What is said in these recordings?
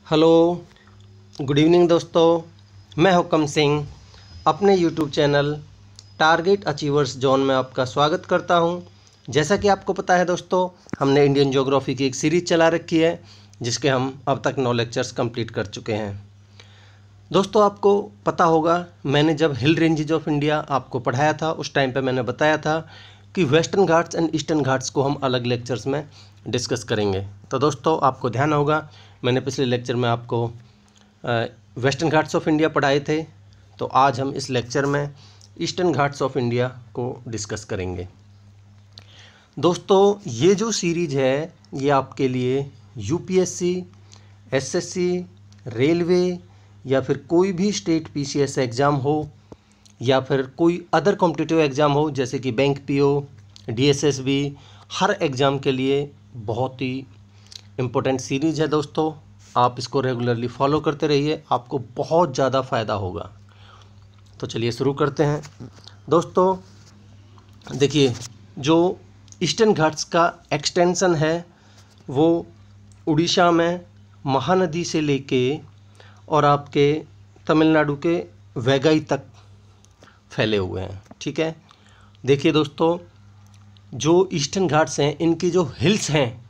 Hello, good evening दोस्तों। मैं हुक्म सिंह अपने YouTube channel target achievers zone में आपका स्वागत करता हूं। जैसा कि आपको पता है दोस्तों, हमने इंडियन ज्योग्राफी की एक सीरीज़ चला रखी है जिसके हम अब तक 9 लेक्चर्स कंप्लीट कर चुके हैं। दोस्तों, आपको पता होगा, मैंने जब हिल रेंजेज ऑफ इंडिया आपको पढ़ाया था उस टाइम पे मैंने बताया था कि western Ghats and eastern Ghats को हम अलग लेक्चर्स में डिस्कस करेंगे। तो दोस्तों, आपको ध्यान होगा, मैंने पिछले लेक्चर में आपको वेस्टर्न घाट्स ऑफ इंडिया पढ़ाए थे। तो आज हम इस लेक्चर में ईस्टर्न घाट्स ऑफ इंडिया को डिस्कस करेंगे। दोस्तों, ये जो सीरीज है ये आपके लिए यूपीएससी, एसएससी, रेलवे या फिर कोई भी स्टेट पीसीएस एग्ज़ाम हो या फिर कोई अदर कॉम्पिटिटिव एग्ज़ाम हो जैसे कि बैंक पीओ, डीएसएसबी, हर एग्ज़ाम के लिए बहुत ही इम्पोर्टेंट सीरीज़ है दोस्तों। आप इसको रेगुलरली फॉलो करते रहिए, आपको बहुत ज़्यादा फ़ायदा होगा। तो चलिए शुरू करते हैं। दोस्तों देखिए, जो ईस्टर्न घाट्स का एक्सटेंशन है वो उड़ीसा में महानदी से लेके और आपके तमिलनाडु के वैगाई तक फैले हुए हैं। ठीक है, देखिए दोस्तों, जो ईस्टर्न घाट्स हैं इनकी जो हिल्स हैं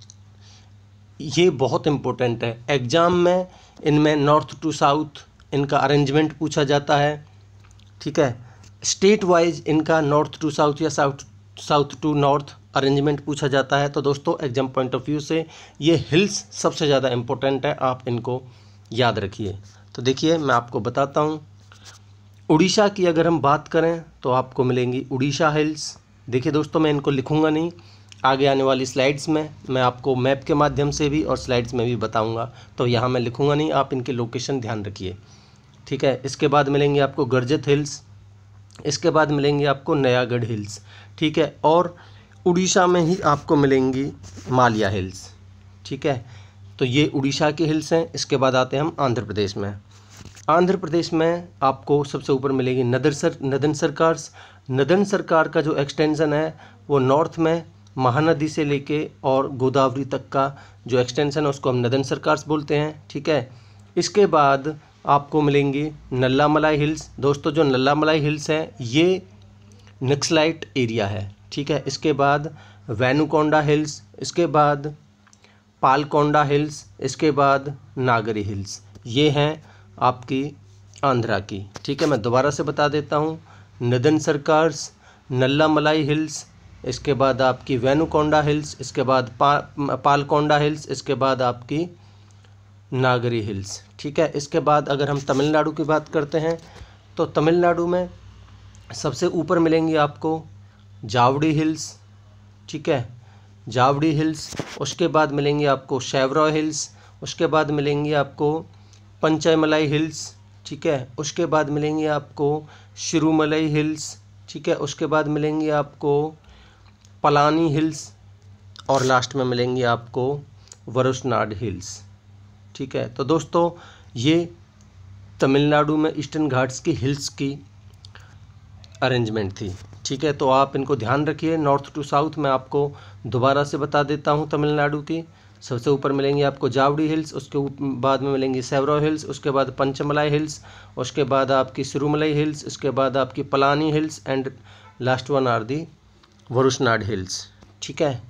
ये बहुत इम्पोर्टेंट है। एग्ज़ाम में इनमें नॉर्थ टू साउथ इनका अरेंजमेंट पूछा जाता है। ठीक है, स्टेट वाइज इनका नॉर्थ टू साउथ या साउथ टू नॉर्थ अरेंजमेंट पूछा जाता है। तो दोस्तों, एग्ज़ाम पॉइंट ऑफ व्यू से ये हिल्स सबसे ज़्यादा इम्पोर्टेंट है, आप इनको याद रखिए। तो देखिए, मैं आपको बताता हूँ। उड़ीसा की अगर हम बात करें तो आपको मिलेंगी उड़ीसा हिल्स। देखिए दोस्तों, मैं इनको लिखूँगा नहीं, आगे आने वाली स्लाइड्स में मैं आपको मैप के माध्यम से भी और स्लाइड्स में भी बताऊंगा, तो यहाँ मैं लिखूँगा नहीं, आप इनके लोकेशन ध्यान रखिए। ठीक है, इसके बाद मिलेंगे आपको गर्जत हिल्स, इसके बाद मिलेंगी आपको नयागढ़ हिल्स। ठीक है, और उड़ीसा में ही आपको मिलेंगी मालिया हिल्स। ठीक है, तो ये उड़ीसा के हिल्स हैं। इसके बाद आते हैं हम आंध्र प्रदेश में। आंध्र प्रदेश में आपको सबसे ऊपर मिलेगी नदन सरकार्स। नदन सरकार का जो एक्सटेंशन है वो नॉर्थ में महानदी से लेके और गोदावरी तक का जो एक्सटेंशन है उसको हम नदन सरकार्स बोलते हैं। ठीक है, इसके बाद आपको मिलेंगी नल्लामलाई हिल्स। दोस्तों, जो नल्लामलाई हिल्स है ये नक्सलाइट एरिया है। ठीक है, इसके बाद वेनुकोंडा हिल्स, इसके बाद पालकोंडा हिल्स, इसके बाद नागरी हिल्स, ये हैं आपकी आंध्रा की। ठीक है, मैं दोबारा से बता देता हूँ। नदन सरकार्स, नल्लामलाई हिल्स, इसके बाद आपकी वेनुकोंडा हिल्स, इसके बाद पालकोंडा हिल्स, इसके बाद आपकी नागरी हिल्स। ठीक है, इसके बाद अगर हम तमिलनाडु की बात करते हैं तो तमिलनाडु में सबसे ऊपर मिलेंगी आपको जावड़ी हिल्स। ठीक है, जावड़ी हिल्स, उसके बाद मिलेंगी आपको शेवरॉय हिल्स, उसके बाद मिलेंगी आपको पंचमलाई हिल्स। ठीक है, उसके बाद मिलेंगी आपको शिरुमलई हिल्स। ठीक है, उसके बाद मिलेंगी आपको पलानी हिल्स और लास्ट में मिलेंगी आपको वरुशनाड हिल्स। ठीक है, तो दोस्तों ये तमिलनाडु में ईस्टर्न घाट्स की हिल्स की अरेंजमेंट थी। ठीक है, तो आप इनको ध्यान रखिए। नॉर्थ टू साउथ मैं आपको दोबारा से बता देता हूँ। तमिलनाडु की सबसे ऊपर मिलेंगी आपको जावड़ी हिल्स, उसके बाद में मिलेंगी सेवरो हिल्स, उसके बाद पंचमलाई हिल्स, उसके बाद आपकी सिरुमलई हिल्स, उसके बाद आपकी Palani hills and last one are the Varushanad hills. ठीक है,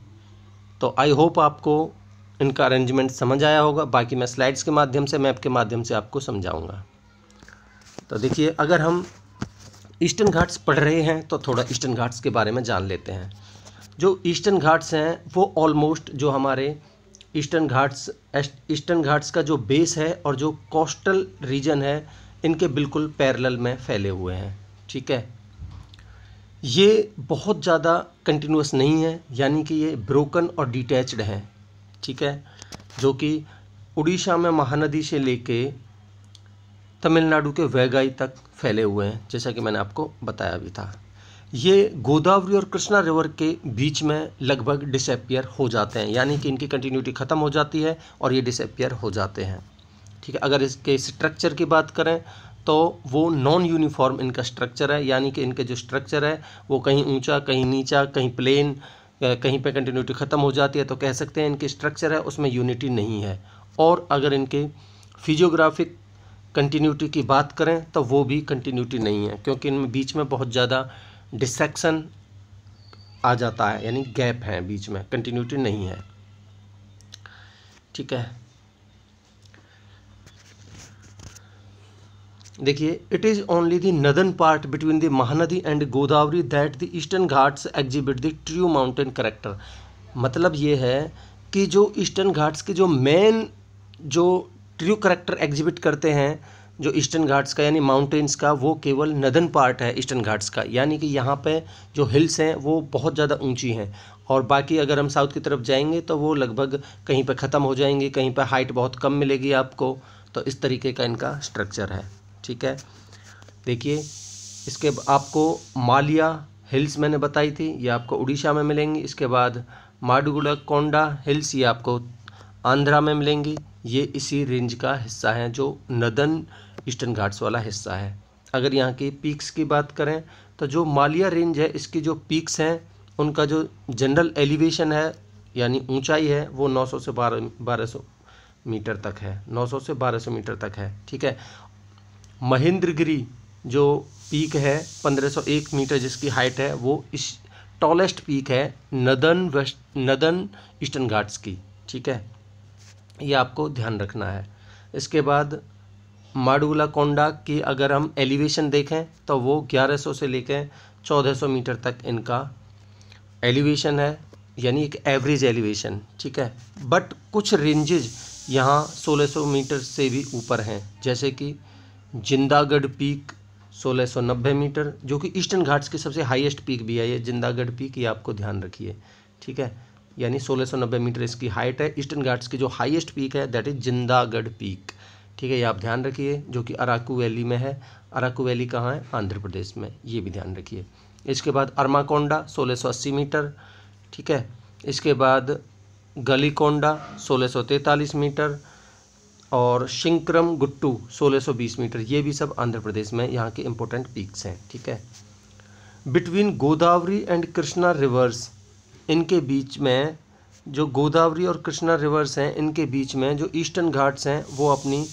तो आई होप आपको इनका अरेंजमेंट समझ आया होगा। बाकी मैं स्लाइड्स के माध्यम से, मैप के माध्यम से आपको समझाऊंगा। तो देखिए, अगर हम ईस्टर्न घाट्स पढ़ रहे हैं तो थोड़ा ईस्टर्न घाट्स के बारे में जान लेते हैं। जो ईस्टर्न घाट्स हैं वो ऑलमोस्ट जो हमारे ईस्टर्न घाट्स का जो बेस है और जो कोस्टल रीजन है इनके बिल्कुल पैरेलल में फैले हुए हैं। ठीक है, ये बहुत ज़्यादा कंटिन्यूस नहीं है, यानी कि ये ब्रोकन और डिटैच्ड हैं। ठीक है, जो कि उड़ीसा में महानदी से लेके तमिलनाडु के वैगाई तक फैले हुए हैं, जैसा कि मैंने आपको बताया भी था। ये गोदावरी और कृष्णा रिवर के बीच में लगभग डिसअपियर हो जाते हैं, यानी कि इनकी कंटिन्यूटी ख़त्म हो जाती है और ये डिसअपियर हो जाते हैं। ठीक है, अगर इसके स्ट्रक्चर की बात करें तो वो नॉन यूनिफॉर्म इनका स्ट्रक्चर है, यानी कि इनके जो स्ट्रक्चर है वो कहीं ऊंचा, कहीं नीचा, कहीं प्लेन, कहीं पे कंटिन्यूटी ख़त्म हो जाती है। तो कह सकते हैं इनके स्ट्रक्चर है उसमें यूनिटी नहीं है। और अगर इनके फिजियोग्राफिक कंटिन्यूटी की बात करें तो वो भी कंटिन्यूटी नहीं है, क्योंकि इनमें बीच में बहुत ज़्यादा डिसेक्शन आ जाता है, यानी गैप है बीच में, कंटिन्यूटी नहीं है। ठीक है, देखिए, it is only the northern part between the Mahanadi and Godavari that the Eastern Ghats exhibit the true mountain character. मतलब ये है कि जो ईस्टर्न घाट्स के जो मेन जो ट्रू करेक्टर एग्जिबिट करते हैं जो ईस्टर्न घाट्स का यानी माउंटेन्स का, वो केवल नदर्न पार्ट है ईस्टर्न घाट्स का, यानी कि यहाँ पे जो हिल्स हैं वो बहुत ज़्यादा ऊंची हैं, और बाकी अगर हम साउथ की तरफ जाएंगे तो वो लगभग कहीं पे ख़त्म हो जाएंगे, कहीं पे हाइट बहुत कम मिलेगी आपको। तो इस तरीके का इनका स्ट्रक्चर है। ठीक है, देखिए, इसके आपको मालिया हिल्स मैंने बताई थी, ये आपको उड़ीसा में मिलेंगी। इसके बाद माडुगुडा हिल्स, ये आपको आंध्रा में मिलेंगी। ये इसी रेंज का हिस्सा है जो नदर्न ईस्टर्न घाट्स वाला हिस्सा है। अगर यहाँ की पीक्स की बात करें तो जो मालिया रेंज है, इसकी जो पीक्स हैं उनका जो जनरल एलिवेशन है यानी ऊंचाई है वो 900 से 1200 मीटर तक है, 900 से 1200 मीटर तक है। ठीक है, महेंद्रगिरी जो पीक है 1501 मीटर जिसकी हाइट है, वो इस टॉलेस्ट पीक है नदर्न ईस्टर्न घाट्स की। ठीक है, ये आपको ध्यान रखना है। इसके बाद माडुगुला की अगर हम एलिवेशन देखें तो वो 1100 से लेकर 1400 मीटर तक इनका एलिवेशन है, यानी एक एवरेज एलिवेशन। ठीक है, बट कुछ रेंजेज यहाँ 1600 मीटर से भी ऊपर हैं, जैसे कि जिंदागढ़ पीक 1690 मीटर, जो कि ईस्टर्न घाट्स की सबसे हाईएस्ट पीक भी है। ये जिंदागढ़ पीक, ये आपको ध्यान रखिए। ठीक है, यानी 1690 मीटर इसकी हाइट है। ईस्टर्न घाट्स की जो हाईएस्ट पीक है दैट इज जिंदागढ़ पीक। ठीक है, ये आप ध्यान रखिए, जो कि अराकू वैली में है। अराकू वैली कहाँ है? आंध्र प्रदेश में, ये भी ध्यान रखिए। इसके बाद अरमाकोंडा 1680 मीटर। ठीक है, इसके बाद गलीकोंडा 1643 मीटर और शिंक्रम गुट्टू 1620 मीटर, ये भी सब आंध्र प्रदेश में यहाँ के इम्पोर्टेंट पीक्स हैं। ठीक है, between Godavari and Krishna reverse, इनके बीच में जो गोदावरी और कृष्णा रिवर्स हैं, इनके बीच में जो ईस्टर्न घाट्स हैं वो अपनी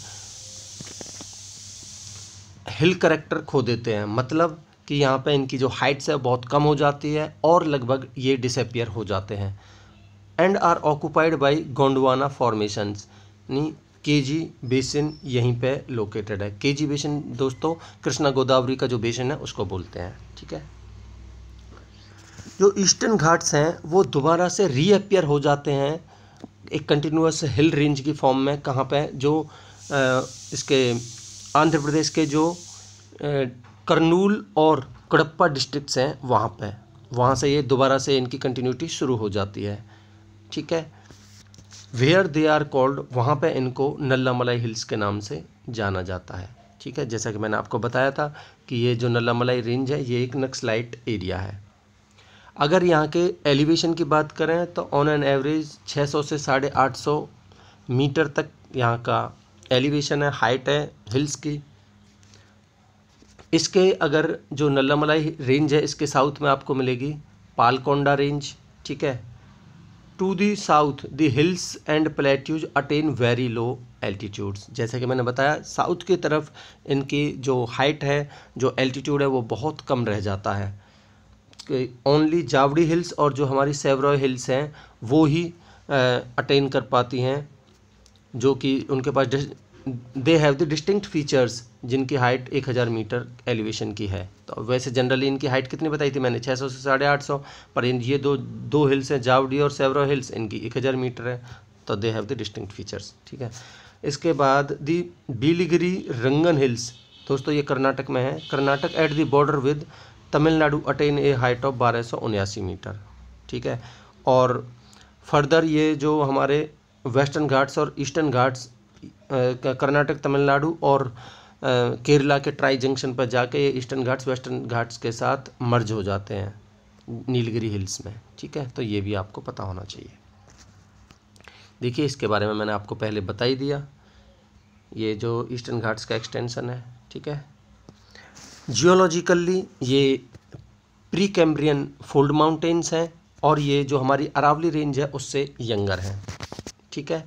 हिल करेक्टर खो देते हैं। मतलब कि यहाँ पे इनकी जो हाइट्स है बहुत कम हो जाती है और लगभग ये डिसअपियर हो जाते हैं। And are occupied by Gondwana formations, यानी केजी बेसिन यहीं पे लोकेटेड है। केजी बेसिन दोस्तों कृष्णा गोदावरी का जो बेसिन है उसको बोलते हैं। ठीक है, जो ईस्टर्न घाट्स हैं वो दोबारा से रीअपियर हो जाते हैं एक कंटिन्यूअस हिल रेंज की फॉर्म में। कहाँ पे? जो इसके आंध्र प्रदेश के जो कर्नूल और कडप्पा डिस्ट्रिक्ट्स हैं वहाँ पे, वहाँ से ये दोबारा से इनकी कंटिन्यूटी शुरू हो जाती है। ठीक है, वेयर दे आर कॉल्ड, वहाँ पे इनको नल्लामलाई हिल्स के नाम से जाना जाता है। ठीक है, जैसा कि मैंने आपको बताया था कि ये जो नल्लामलाई रेंज है ये एक नक्सलाइट एरिया है। अगर यहाँ के एलिवेशन की बात करें तो ऑन एन एवरेज 600 से 850 मीटर तक यहाँ का एलिवेशन है, हाइट है हिल्स की। इसके अगर जो नल्लामलाई रेंज है इसके साउथ में आपको मिलेगी पालकोंडा रेंज। ठीक है, to the south the hills and plateaus attain very low altitudes. जैसे कि मैंने बताया साउथ की तरफ इनकी जो हाइट है, जो एल्टीट्यूड है वो बहुत कम रह जाता है। ओनली जावड़ी हिल्स और जो हमारी सेवरॉय हिल्स हैं वो ही अटेन कर पाती हैं, जो कि उनके पास they have the distinct features, जिनकी हाइट 1000 मीटर एलिवेशन की है। तो वैसे जनरली इनकी हाइट कितनी बताई थी मैंने? 600 से 850, पर ये दो हिल्स हैं जावड़ी और सेवरॉय हिल्स, इनकी 1000 मीटर है, तो दे हैव द डिस्टिंक्ट फीचर्स। ठीक है, इसके बाद दी बीलीगिरी रंगन हिल्स, दोस्तों ये कर्नाटक में है। Karnataka at the border with Tamil Nadu attain A height of 1279 metre. ठीक है, और फर्दर ये जो हमारे वेस्टर्न घाट्स और ईस्टर्न घाट्स कर्नाटक, तमिलनाडु और केरला के ट्राई जंक्शन पर जाके ये ईस्टर्न घाट्स वेस्टर्न घाट्स के साथ मर्ज हो जाते हैं नीलगिरी हिल्स में। ठीक है, तो ये भी आपको पता होना चाहिए। देखिए, इसके बारे में मैंने आपको पहले बता ही दिया, ये जो ईस्टर्न घाट्स का एक्सटेंशन है। ठीक है, जियोलॉजिकली ये प्री कैम्ब्रियन फोल्ड माउंटेन्स हैं और ये जो हमारी अरावली रेंज है उससे यंगर हैं। ठीक है,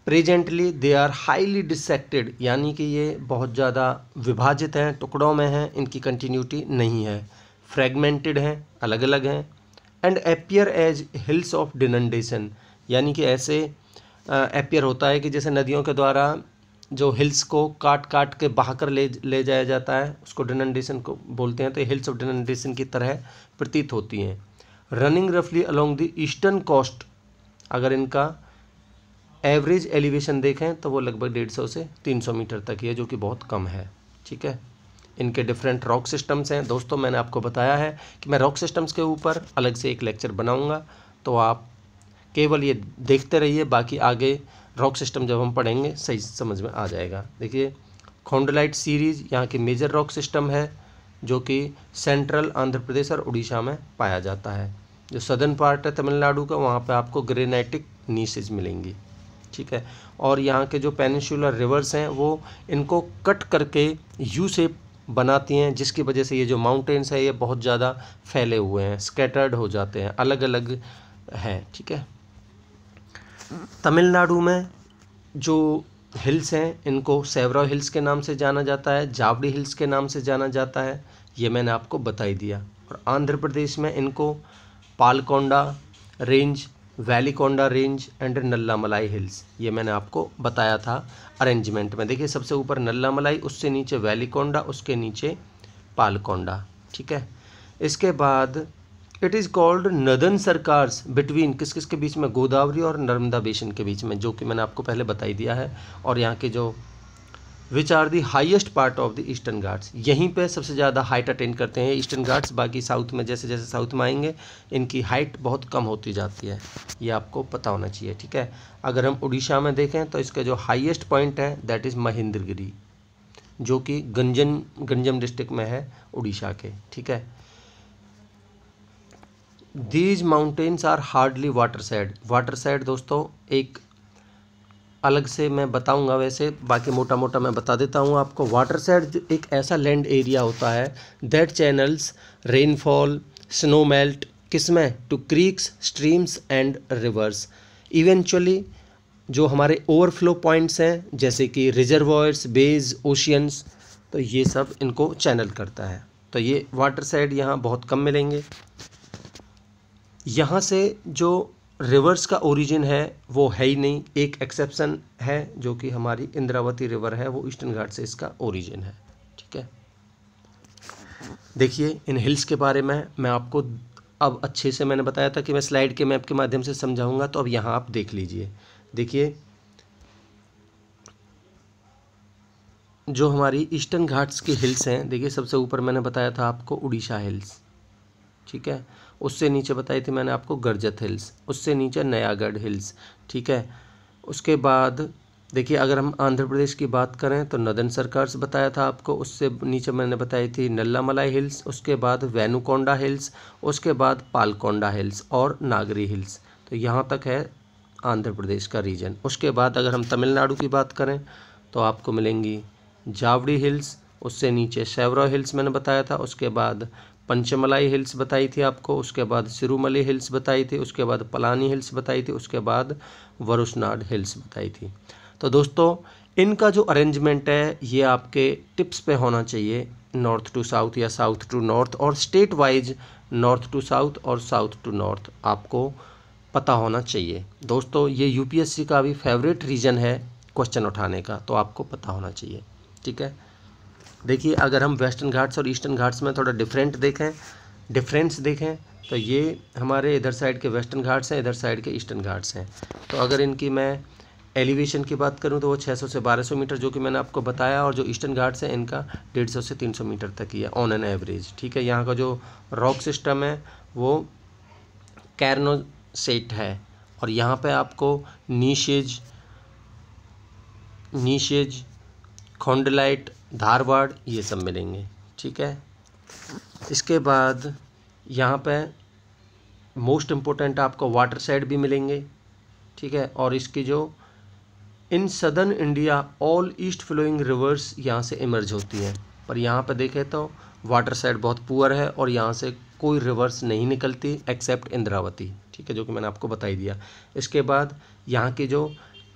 presently they are highly dissected, यानी कि ये बहुत ज़्यादा विभाजित हैं, टुकड़ों में हैं, इनकी कंटिन्यूटी नहीं है, फ्रेगमेंटेड हैं, अलग अलग हैं। And appear as hills of denudation, यानी कि ऐसे एपियर होता है कि जैसे नदियों के द्वारा जो हिल्स को काट काट के बहाकर ले जाया जाता है, उसको डिनंडेशन को बोलते हैं। तो हिल्स ऑफ डिनंडेशन की तरह प्रतीत होती हैं। रनिंग रफली अलोंग द ईस्टर्न कोस्ट, अगर इनका एवरेज एलिवेशन देखें तो वो लगभग 150 से 300 मीटर तक ही है, जो कि बहुत कम है। ठीक है, इनके डिफरेंट रॉक सिस्टम्स हैं। दोस्तों मैंने आपको बताया है कि मैं रॉक सिस्टम्स के ऊपर अलग से एक लेक्चर बनाऊंगा, तो आप केवल ये देखते रहिए, बाकी आगे रॉक सिस्टम जब हम पढ़ेंगे सही समझ में आ जाएगा। देखिए खोंडलाइट सीरीज़ यहाँ की मेजर रॉक सिस्टम है, जो कि सेंट्रल आंध्र प्रदेश और उड़ीसा में पाया जाता है। जो सदर्न पार्ट है तमिलनाडु का, वहाँ पे आपको ग्रेनाइटिक नीसेज मिलेंगी। ठीक है, और यहाँ के जो पेनिनसुलर रिवर्स हैं वो इनको कट करके यू शेप बनाती हैं, जिसकी वजह से ये जो माउंटेन्स है ये बहुत ज़्यादा फैले हुए हैं, स्कैटर्ड हो जाते हैं, अलग अलग हैं। ठीक है, तमिलनाडु में जो हिल्स हैं इनको सेवरा हिल्स के नाम से जाना जाता है, जावड़ी हिल्स के नाम से जाना जाता है, ये मैंने आपको बता ही दिया। और आंध्र प्रदेश में इनको Palkonda range, Velikonda range and Nallamalai hills, ये मैंने आपको बताया था अरेंजमेंट में। देखिए सबसे ऊपर नल्लामलाई, उससे नीचे वैलीकोंडा, उसके नीचे पालकोंडा। ठीक है, इसके बाद it is called northern Circars between, किस किस के बीच में, गोदावरी और नर्मदा बेसिन के बीच में, जो कि मैंने आपको पहले बता ही दिया है। और यहाँ के जो which are the highest part of the Eastern Ghats, यहीं पे सबसे ज़्यादा हाइट अटेन करते हैं ईस्टर्न घाट्स। बाकी साउथ में जैसे जैसे साउथ में आएंगे इनकी हाइट बहुत कम होती जाती है, ये आपको पता होना चाहिए। ठीक है, अगर हम उड़ीसा में देखें तो इसका जो हाईएस्ट पॉइंट है दैट इज़ महेंद्रगिरी, जो कि गंजम डिस्ट्रिक्ट में है उड़ीसा के। ठीक है, these mountains are hardly water side. Water side दोस्तों एक अलग से मैं बताऊंगा, वैसे बाकी मोटा मोटा मैं बता देता हूं आपको। वाटर साइड एक ऐसा लैंड एरिया होता है that channels rainfall snow melt, किसमें, to creeks streams and rivers. Eventually जो हमारे ओवरफ्लो पॉइंट्स हैं जैसे कि रिजर्वॉयर्स, बेज, ओशियंस, तो ये सब इनको चैनल करता है। तो ये वाटर साइड यहाँ बहुत कम मिलेंगे। यहाँ से जो रिवर्स का ओरिजिन है वो है ही नहीं, एक एक्सेप्शन है जो कि हमारी इंद्रावती रिवर है, वो ईस्टर्न घाट से इसका ओरिजिन है। ठीक है, देखिए इन हिल्स के बारे में मैं आपको अब अच्छे से मैंने बताया था कि मैं स्लाइड के मैप के माध्यम से समझाऊंगा, तो अब यहाँ आप देख लीजिए। देखिए जो हमारी ईस्टर्न घाट्स की हिल्स हैं, देखिए सबसे ऊपर मैंने बताया था आपको उड़ीसा हिल्स। ठीक है, उससे नीचे बताई थी मैंने आपको गर्जत हिल्स, उससे नीचे नयागढ़ हिल्स। ठीक है, उसके बाद देखिए अगर हम आंध्र प्रदेश की बात करें तो नदर्न सरकार्स बताया था आपको, उससे नीचे मैंने बताई थी नल्लामलाई हिल्स, उसके बाद वेनुकोंडा हिल्स, उसके बाद पालकोंडा हिल्स और नागरी हिल्स। तो यहाँ तक है आंध्र प्रदेश का रीजन। उसके बाद अगर हम तमिलनाडु की बात करें तो आपको मिलेंगी जावड़ी हिल्स, उससे नीचे सेवरा हिल्स मैंने बताया था, उसके बाद पंचमलाई हिल्स बताई थी आपको, उसके बाद सिरुमली हिल्स बताई थी, उसके बाद पलानी हिल्स बताई थी, उसके बाद वरुसनाड हिल्स बताई थी। तो दोस्तों इनका जो अरेंजमेंट है ये आपके टिप्स पे होना चाहिए, नॉर्थ टू साउथ या साउथ टू नॉर्थ, और state wise north to south और साउथ टू नॉर्थ आपको पता होना चाहिए। दोस्तों ये यूपीएससी का भी फेवरेट रीजन है क्वेश्चन उठाने का, तो आपको पता होना चाहिए। ठीक है, देखिए अगर हम वेस्टर्न घाट्स और ईस्टर्न घाट्स में थोड़ा डिफरेंस देखें तो ये हमारे इधर साइड के वेस्टर्न घाट्स हैं, इधर साइड के ईस्टर्न घाट्स हैं। तो अगर इनकी मैं एलिवेशन की बात करूं तो वो 600 से 1200 मीटर जो कि मैंने आपको बताया, और जो ईस्टर्न घाट्स हैं इनका 150 से 300 मीटर तक ही है ऑन एन एवरेज। ठीक है, यहाँ का जो रॉक सिस्टम है वो कैर्नोसेट है, और यहाँ पे आपको नीशेज, खोंडलाइट, धारवाड़, ये सब मिलेंगे। ठीक है, इसके बाद यहाँ पे मोस्ट इम्पोर्टेंट आपको वाटर साइड भी मिलेंगे। ठीक है, और इसकी जो in southern India all east flowing rivers यहाँ से इमर्ज होती हैं, पर यहाँ पे देखें तो वाटर साइड बहुत पुअर है और यहाँ से कोई रिवर्स नहीं निकलती एक्सेप्ट इंद्रावती। ठीक है, जो कि मैंने आपको बता ही दिया। इसके बाद यहाँ की जो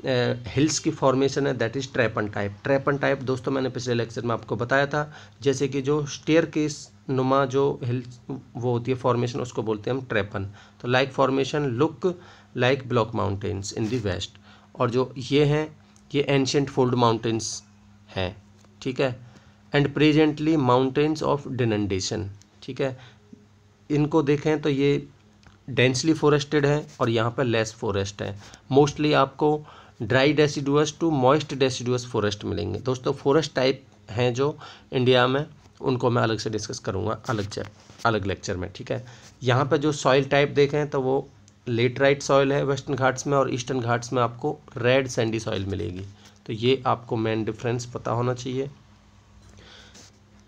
हिल्स की फॉर्मेशन है दैट इज़ ट्रैपन टाइप। ट्रैपन टाइप दोस्तों मैंने पिछले लेक्चर में आपको बताया था, जैसे कि जो स्टेयरकेस नुमा जो हिल्स वो होती है फॉर्मेशन, उसको बोलते हैं हम ट्रैपन। तो like formation look like block mountains in the west, और जो ये हैं ये एंशियंट फोल्ड माउंटेन्स हैं, ठीक है, एंड प्रेजेंटली माउंटेन्स ऑफ डिनंडेशन, ठीक है। इनको देखें तो ये डेंसली फॉरेस्टेड है और यहाँ पर लेस फॉरेस्ट है। मोस्टली आपको dry deciduous to moist deciduous forest मिलेंगे। दोस्तों फॉरेस्ट टाइप हैं जो इंडिया में, उनको मैं अलग से डिस्कस करूँगा अलग लेक्चर में, ठीक है। यहाँ पर जो सॉइल टाइप देखें तो वो लेटराइट सॉइल है वेस्टर्न घाट्स में, और ईस्टर्न घाट्स में आपको रेड सैंडी सॉइल मिलेगी। तो ये आपको मेन डिफरेंस पता होना चाहिए।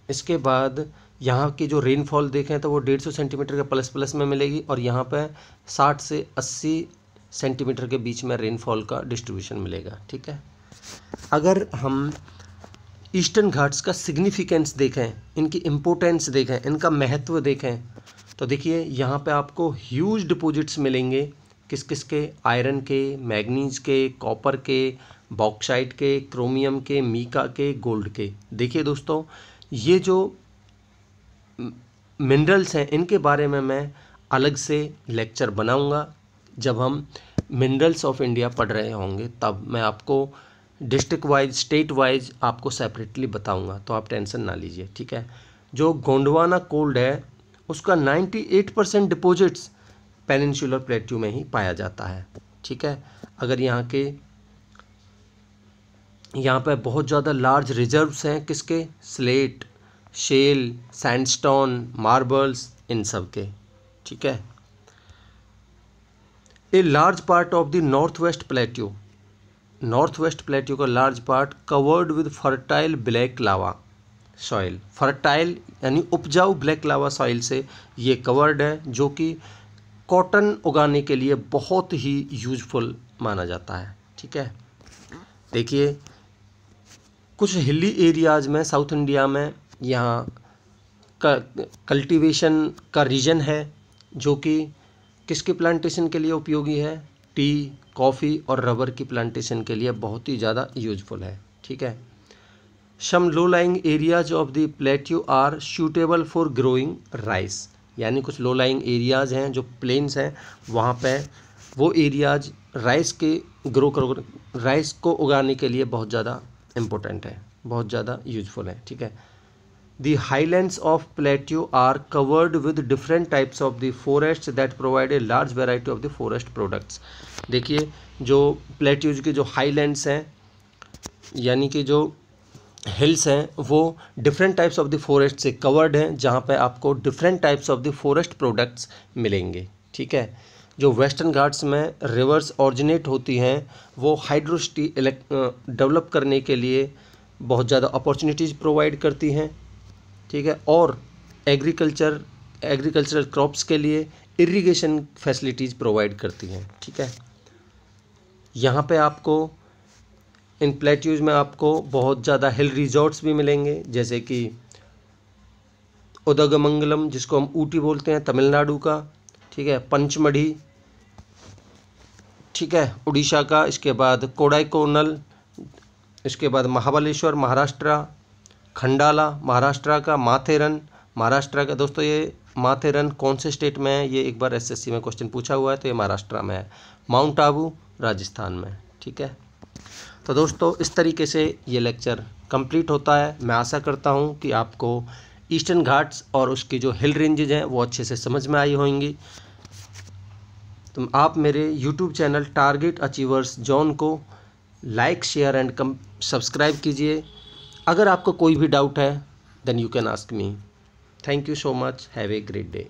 इसके बाद यहाँ की जो रेनफॉल देखें तो वो 150 सेंटीमीटर का प्लस में मिलेगी, और यहाँ पे 60 से 80 सेंटीमीटर के बीच में रेनफॉल का डिस्ट्रीब्यूशन मिलेगा, ठीक है। अगर हम ईस्टर्न घाट्स का सिग्निफिकेंस देखें, इनकी इम्पोर्टेंस देखें, इनका महत्व देखें, तो देखिए यहाँ पे आपको ह्यूज डिपॉजिट्स मिलेंगे। किस किस के? आयरन के, मैग्नीज के, कॉपर के, बॉक्साइट के, क्रोमियम के, मीका के, गोल्ड के। देखिए दोस्तों ये जो मिनरल्स हैं इनके बारे में मैं अलग से लेक्चर बनाऊंगा। जब हम मिनरल्स ऑफ इंडिया पढ़ रहे होंगे तब मैं आपको डिस्ट्रिक्ट वाइज, स्टेट वाइज आपको सेपरेटली बताऊंगा, तो आप टेंशन ना लीजिए, ठीक है। जो गोंडवाना कोल्ड है उसका 98% डिपॉजिट्स पेनिनसुलर प्लेट्यू में ही पाया जाता है, ठीक है। अगर यहाँ पे बहुत ज़्यादा लार्ज रिजर्व्स हैं किसके? स्लेट, शेल, सैंडस्टोन, मार्बल्स, इन सब के, ठीक है। A large part of the north west plateau का large part covered with fertile black lava soil. Fertile यानी उपजाऊ ब्लैक लावा सॉइल से ये कवर्ड है, जो कि कॉटन उगाने के लिए बहुत ही यूजफुल माना जाता है, ठीक है। देखिए कुछ हिली एरियाज़ में साउथ इंडिया में यहाँ का कल्टीवेशन का रीजन है जो कि किसके प्लांटेशन के लिए उपयोगी है? टी, कॉफ़ी और रबर की प्लांटेशन के लिए बहुत ही ज़्यादा यूजफुल है, ठीक है। Some low lying areas of the plateau are suitable for growing rice, यानी कुछ लो लाइंग एरियाज़ हैं जो प्लेन्स हैं, वहाँ पे वो एरियाज राइस को उगाने के लिए बहुत ज़्यादा इम्पोर्टेंट है, बहुत ज़्यादा यूजफुल है, ठीक है। The highlands of plateau are covered with different types of the forests that provide a large variety of the forest products। देखिए जो प्लेट्यूज के जो हाईलैंड्स हैं यानी कि जो हिल्स हैं वो different types of the forest से कवर्ड हैं, जहाँ पे आपको different types of the forest products मिलेंगे, ठीक है। जो वेस्टर्न घाट्स में रिवर्स ऑरिजिनेट होती हैं वो हाइड्रोसिटी डेवलप करने के लिए बहुत ज़्यादा अपॉर्चुनिटीज़ प्रोवाइड करती हैं, ठीक है, और एग्रीकल्चरल क्रॉप्स के लिए इरिगेशन फैसिलिटीज़ प्रोवाइड करती हैं, ठीक है। यहाँ पे आपको इन प्लेट्यूज में आपको बहुत ज़्यादा हिल रिजॉर्ट्स भी मिलेंगे, जैसे कि उदगमंगलम जिसको हम ऊटी बोलते हैं तमिलनाडु का, ठीक है, पंचमढ़ी, ठीक है, उड़ीसा का, इसके बाद कोडाईकोनल, इसके बाद महाबलेश्वर महाराष्ट्र, खंडाला महाराष्ट्र का, माथेरन महाराष्ट्र का। दोस्तों ये माथेरन कौन से स्टेट में है? ये एक बार एसएससी में क्वेश्चन पूछा हुआ है, तो ये महाराष्ट्र में है। माउंट आबू राजस्थान में, ठीक है। तो दोस्तों इस तरीके से ये लेक्चर कंप्लीट होता है। मैं आशा करता हूँ कि आपको ईस्टर्न घाट्स और उसकी जो हिल रेंजेज हैं वो अच्छे से समझ में आई होंगी। तो आप मेरे YouTube channel target achievers zone को लाइक, शेयर एंड सब्सक्राइब कीजिए। अगर आपको कोई भी डाउट है then you can ask me. Thank you so much, have a great day.